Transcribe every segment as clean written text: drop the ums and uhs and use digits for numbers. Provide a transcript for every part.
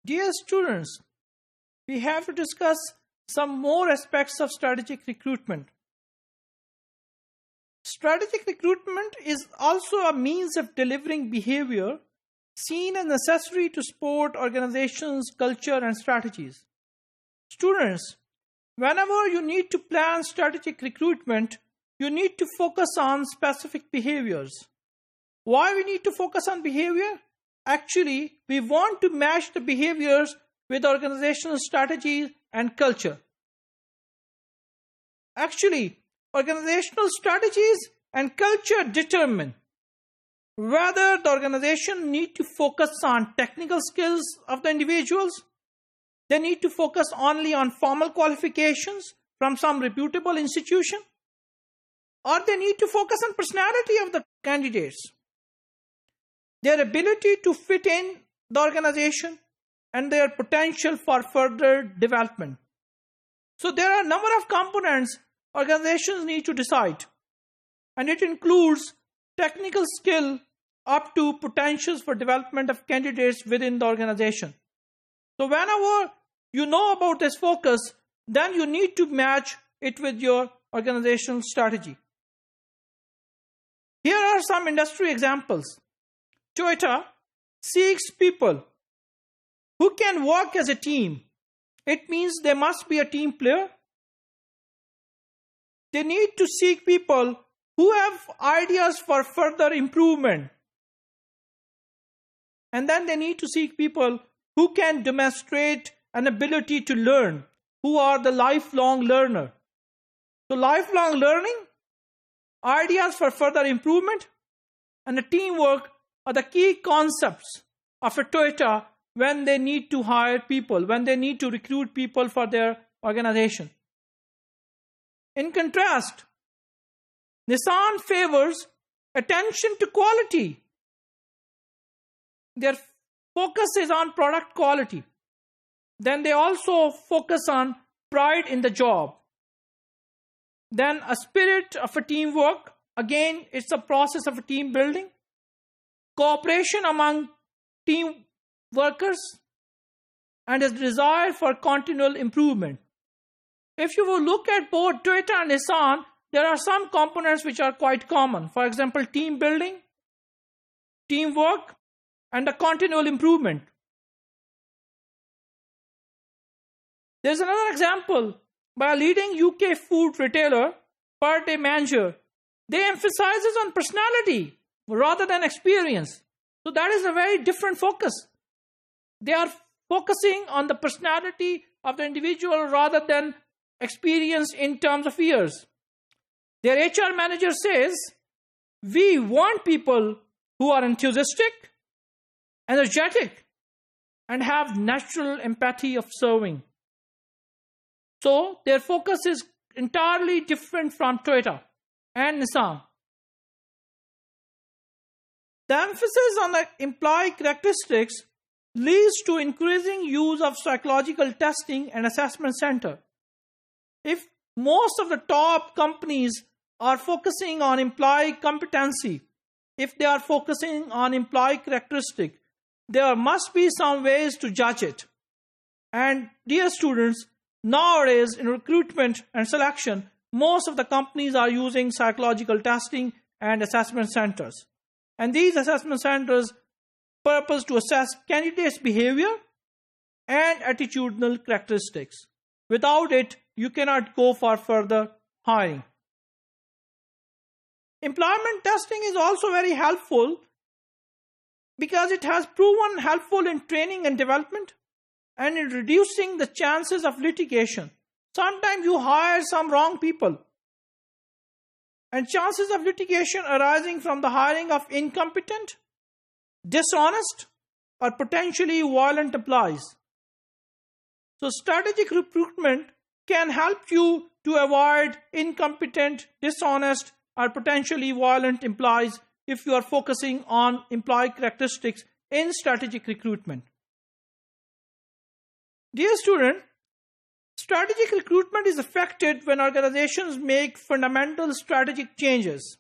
Dear students, we have to discuss some more aspects of strategic recruitment. Strategic recruitment is also a means of delivering behavior seen as necessary to support organizations' culture and strategies. Students, whenever you need to plan strategic recruitment, you need to focus on specific behaviors. Why we need to focus on behavior? Actually, we want to match the behaviors with organizational strategies and culture. Actually, organizational strategies and culture determine whether the organization need to focus on technical skills of the individuals, they need to focus only on formal qualifications from some reputable institution, or they need to focus on personality of the candidates, their ability to fit in the organization, and their potential for further development. So there are a number of components organizations need to decide, and it includes technical skill up to potentials for development of candidates within the organization. So whenever you know about this focus, then you need to match it with your organizational strategy. Here are some industry examples. Toyota seeks people who can work as a team. It means they must be a team player. They need to seek people who have ideas for further improvement. And then they need to seek people who can demonstrate an ability to learn, who are the lifelong learner. So lifelong learning, ideas for further improvement, and the teamwork are the key concepts of a Toyota when they need to hire people, when they need to recruit people for their organization. In contrast, Nissan favors attention to quality. Their focus is on product quality. Then they also focus on pride in the job. Then a spirit of a teamwork. Again, it's a process of a team building. Cooperation among team workers, and a desire for continual improvement. If you will look at both Toyota and Nissan, there are some components which are quite common. For example, team building, teamwork, and a continual improvement. There's another example by a leading UK food retailer, per day manager. They emphasizes on personality rather than experience. So that is a very different focus. They are focusing on the personality of the individual rather than experience in terms of years. Their HR manager says, we want people who are enthusiastic, energetic, and have natural empathy of serving. So their focus is entirely different from Toyota and Nissan. The emphasis on the employee characteristics leads to increasing use of psychological testing and assessment center. If most of the top companies are focusing on employee competency, if they are focusing on employee characteristic, there must be some ways to judge it. And dear students, nowadays in recruitment and selection, most of the companies are using psychological testing and assessment centers. And these assessment centers purpose to assess candidates' behavior and attitudinal characteristics. Without it, you cannot go for further hiring. Employment testing is also very helpful because it has proven helpful in training and development and in reducing the chances of litigation. Sometimes you hire some wrong people, and chances of litigation arising from the hiring of incompetent, dishonest, or potentially violent employees. So strategic recruitment can help you to avoid incompetent, dishonest, or potentially violent employees if you are focusing on employee characteristics in strategic recruitment. Dear student, strategic recruitment is affected when organizations make fundamental strategic changes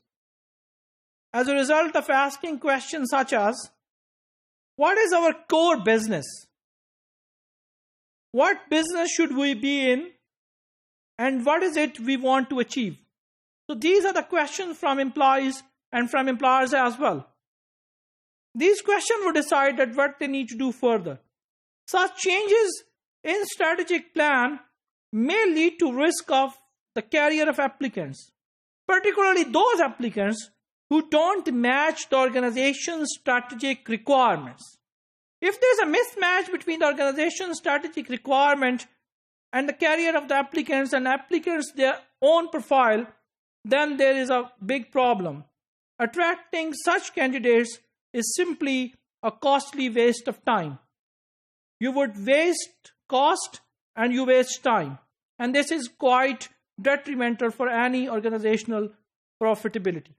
as a result of asking questions such as, what is our core business? What business should we be in? And what is it we want to achieve? So these are the questions from employees and from employers as well. These questions will decide that what they need to do further. Such changes in strategic plan may lead to risk of the career of applicants, particularly those applicants who don't match the organization's strategic requirements. If there's a mismatch between the organization's strategic requirement and the career of the applicants and applicants' their own profile, then there is a big problem. Attracting such candidates is simply a costly waste of time. You would waste cost and you waste time. And this is quite detrimental for any organizational profitability.